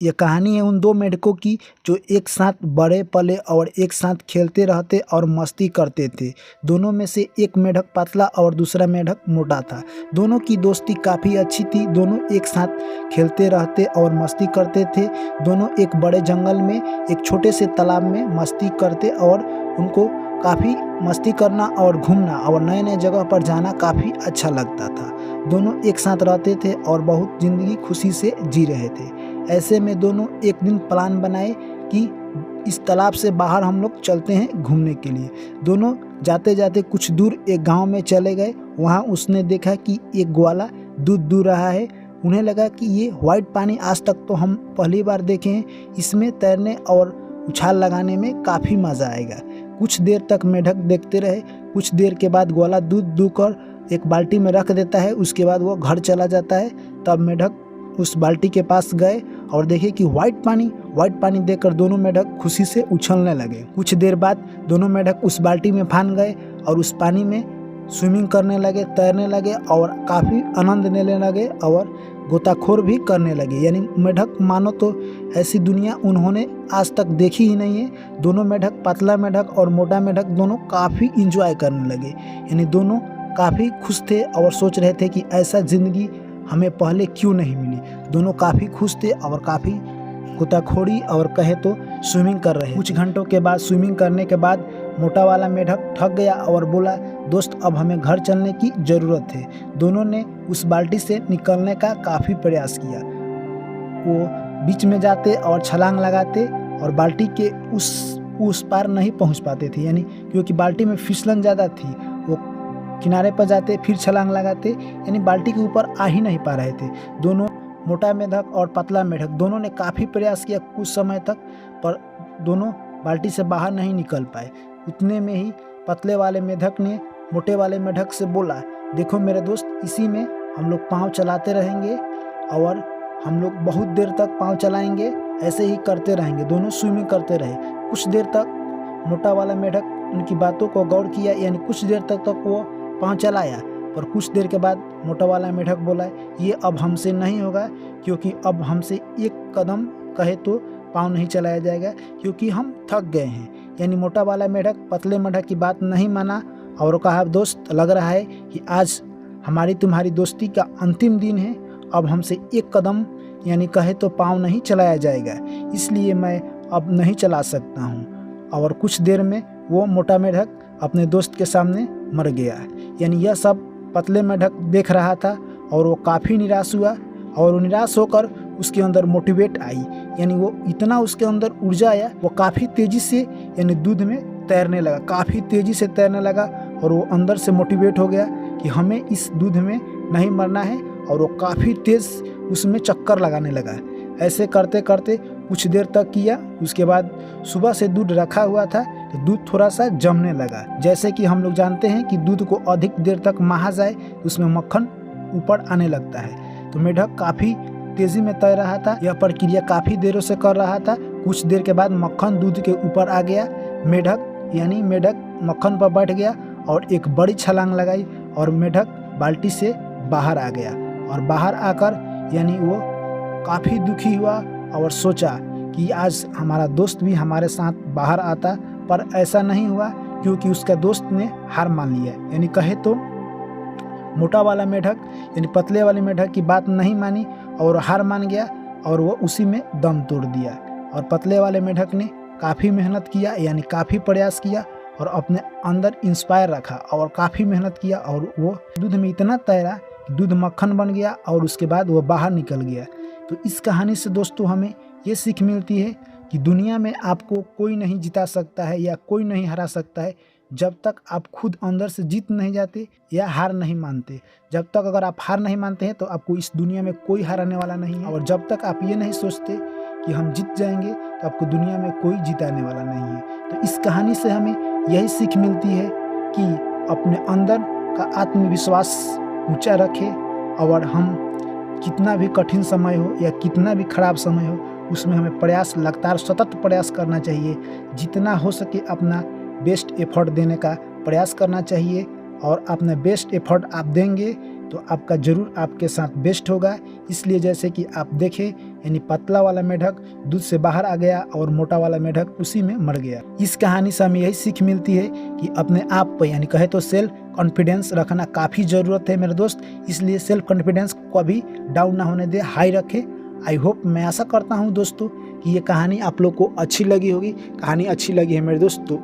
ये कहानी है उन दो मेढकों की जो एक साथ बड़े पले और एक साथ खेलते रहते और मस्ती करते थे। दोनों में से एक मेढक पतला और दूसरा मेढक मोटा था। दोनों की दोस्ती काफ़ी अच्छी थी। दोनों एक साथ खेलते रहते और मस्ती करते थे। दोनों एक बड़े जंगल में एक छोटे से तालाब में मस्ती करते और उनको काफ़ी मस्ती करना और घूमना और नए नए जगह पर जाना काफ़ी अच्छा लगता था। दोनों एक साथ रहते थे और बहुत ज़िंदगी खुशी से जी रहे थे। ऐसे में दोनों एक दिन प्लान बनाए कि इस तालाब से बाहर हम लोग चलते हैं घूमने के लिए। दोनों जाते जाते कुछ दूर एक गांव में चले गए। वहां उसने देखा कि एक ग्वाला दूध दूह रहा है। उन्हें लगा कि ये वाइट पानी आज तक तो हम पहली बार देखे हैं, इसमें तैरने और उछाल लगाने में काफ़ी मज़ा आएगा। कुछ देर तक मेढक देखते रहे। कुछ देर के बाद ग्वाला दूध दूहकर एक बाल्टी में रख देता है। उसके बाद वो घर चला जाता है। तब मेढक उस बाल्टी के पास गए और देखे कि वाइट पानी देखकर दोनों मेढक खुशी से उछलने लगे। कुछ देर बाद दोनों मेढक उस बाल्टी में फान गए और उस पानी में स्विमिंग करने लगे, तैरने लगे और काफ़ी आनंद लेने लगे और गोताखोर भी करने लगे। यानी मेढक मानो तो ऐसी दुनिया उन्होंने आज तक देखी ही नहीं है। दोनों मेढक, पतला मेढक और मोटा मेढक, दोनों काफ़ी इंजॉय करने लगे। यानी दोनों काफ़ी खुश थे और सोच रहे थे कि ऐसा ज़िंदगी हमें पहले क्यों नहीं मिली। दोनों काफ़ी खुश थे और काफ़ी गोताखोरी और कहे तो स्विमिंग कर रहे। कुछ घंटों के बाद स्विमिंग करने के बाद मोटा वाला मेढक थक गया और बोला, दोस्त अब हमें घर चलने की ज़रूरत है। दोनों ने उस बाल्टी से निकलने का काफ़ी प्रयास किया। वो बीच में जाते और छलांग लगाते और बाल्टी के उस पार नहीं पहुंच पाते थे, यानी क्योंकि बाल्टी में फिसलन ज़्यादा थी। वो किनारे पर जाते फिर छलांग लगाते, यानी बाल्टी के ऊपर आ ही नहीं पा रहे थे। दोनों मोटा मेढक और पतला मेढक दोनों ने काफ़ी प्रयास किया कुछ समय तक, पर दोनों बाल्टी से बाहर नहीं निकल पाए। उतने में ही पतले वाले मेढक ने मोटे वाले मेढक से बोला, देखो मेरे दोस्त, इसी में हम लोग पाँव चलाते रहेंगे और हम लोग बहुत देर तक पाँव चलाएंगे, ऐसे ही करते रहेंगे। दोनों स्विमिंग करते रहे। कुछ देर तक मोटा वाला मेढक उनकी बातों को गौर किया, यानी कुछ देर तक वो पाँव चलाया। पर कुछ देर के बाद मोटा वाला मेढक बोला, ये अब हमसे नहीं होगा, क्योंकि अब हमसे एक कदम कहे तो पाँव नहीं चलाया जाएगा, क्योंकि हम थक गए हैं। यानी मोटा वाला मेढक पतले मेढक की बात नहीं माना और कहा, दोस्त लग रहा है कि आज हमारी तुम्हारी दोस्ती का अंतिम दिन है। अब हमसे एक कदम यानी कहे तो पाँव नहीं चलाया जाएगा, इसलिए मैं अब नहीं चला सकता हूँ। और कुछ देर में वो मोटा मेढक अपने दोस्त के सामने मर गया। यानी यह सब पतले मेढक देख रहा था और वो काफ़ी निराश हुआ और निराश होकर उसके अंदर मोटिवेट आई, यानी वो इतना उसके अंदर ऊर्जा आया, वो काफ़ी तेज़ी से यानी दूध में तैरने लगा, काफ़ी तेज़ी से तैरने लगा और वो अंदर से मोटिवेट हो गया कि हमें इस दूध में नहीं मरना है। और वो काफ़ी तेज़ उसमें चक्कर लगाने लगा। ऐसे करते करते कुछ देर तक किया। उसके बाद सुबह से दूध रखा हुआ था तो दूध थोड़ा सा जमने लगा। जैसे कि हम लोग जानते हैं कि दूध को अधिक देर तक महा जाए तो उसमें मक्खन ऊपर आने लगता है। तो मेढक काफ़ी तेज़ी में तैर रहा था। यह प्रक्रिया काफ़ी देरों से कर रहा था। कुछ देर के बाद मक्खन दूध के ऊपर आ गया। मेढक मक्खन पर बैठ गया और एक बड़ी छलांग लगाई और मेढक बाल्टी से बाहर आ गया। और बाहर आकर यानी वो काफ़ी दुखी हुआ और सोचा कि आज हमारा दोस्त भी हमारे साथ बाहर आता, पर ऐसा नहीं हुआ क्योंकि उसका दोस्त ने हार मान लिया। यानी कहे तो मोटा वाला मेढक यानी पतले वाले मेढक की बात नहीं मानी और हार मान गया और वो उसी में दम तोड़ दिया। और पतले वाले मेढक ने काफ़ी मेहनत किया, यानी काफ़ी प्रयास किया और अपने अंदर इंस्पायर रखा और काफ़ी मेहनत किया और वो दूध में इतना तैरा कि दूध मक्खन बन गया और उसके बाद वो बाहर निकल गया। तो इस कहानी से दोस्तों हमें ये सीख मिलती है कि दुनिया में आपको कोई नहीं जिता सकता है या कोई नहीं हरा सकता है जब तक आप खुद अंदर से जीत नहीं जाते या हार नहीं मानते। जब तक अगर आप हार नहीं मानते हैं तो आपको इस दुनिया में कोई हराने वाला नहीं है। और जब तक आप ये नहीं सोचते कि हम जीत जाएंगे तो आपको दुनिया में कोई जिताने वाला नहीं है। तो इस कहानी से हमें यही सीख मिलती है कि अपने अंदर का आत्मविश्वास ऊंचा रखें और हम कितना भी कठिन समय हो या कितना भी खराब समय हो उसमें हमें प्रयास लगातार सतत प्रयास करना चाहिए। जितना हो सके अपना बेस्ट एफर्ट देने का प्रयास करना चाहिए और अपना बेस्ट एफर्ट आप देंगे तो आपका ज़रूर आपके साथ बेस्ट होगा। इसलिए जैसे कि आप देखें यानी पतला वाला मेढक दूध से बाहर आ गया और मोटा वाला मेढक उसी में मर गया। इस कहानी से हमें यही सीख मिलती है कि अपने आप पर यानी कहे तो सेल्फ कॉन्फिडेंस रखना काफ़ी ज़रूरत है मेरे दोस्त। इसलिए सेल्फ कॉन्फिडेंस को कभी डाउन ना होने दे, हाई रखे। आई होप, मैं आशा करता हूँ दोस्तों कि ये कहानी आप लोग को अच्छी लगी होगी। कहानी अच्छी लगी है मेरे दोस्त तो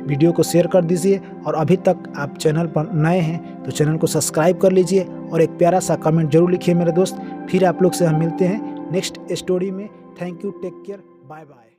वीडियो को शेयर कर दीजिए, और अभी तक आप चैनल पर नए हैं तो चैनल को सब्सक्राइब कर लीजिए और एक प्यारा सा कमेंट जरूर लिखिए मेरे दोस्त। फिर आप लोग से हम मिलते हैं नेक्स्ट स्टोरी में। Thank you, take care, bye bye.